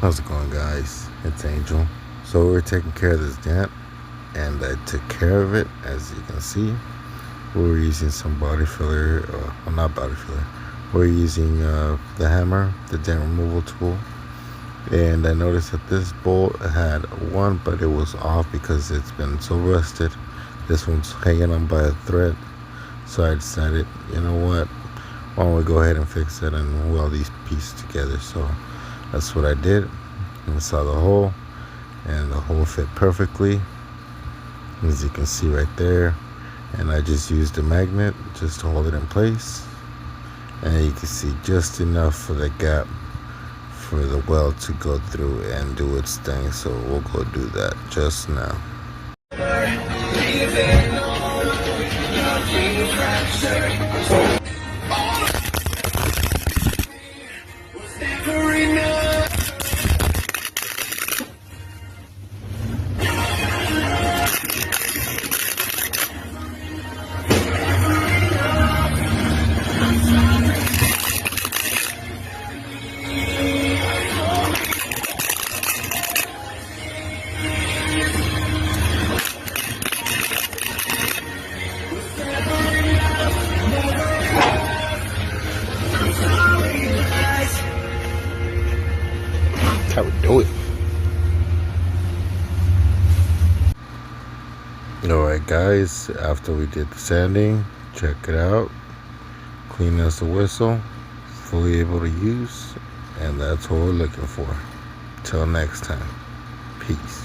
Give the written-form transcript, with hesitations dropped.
How's it going, guys? It's Angel. So we're taking care of this dent, and I took care of it. As you can see, we were using some body filler, well, not body filler. We're using the hammer, the dent removal tool, and I noticed that this bolt had one, but it was off because it's been so rusted. This one's hanging on by a thread, so I decided, you know what? Why don't we go ahead and fix it and weld these pieces together? So that's what I did. I saw the hole, and the hole fit perfectly, as you can see right there. And I just used a magnet just to hold it in place, and you can see just enough for the gap for the weld to go through and do its thing. So we'll go do that just now. How we do it. Alright, guys, after we did the sanding, check it out. Clean as a whistle, fully able to use, and that's what we're looking for. Till next time, peace.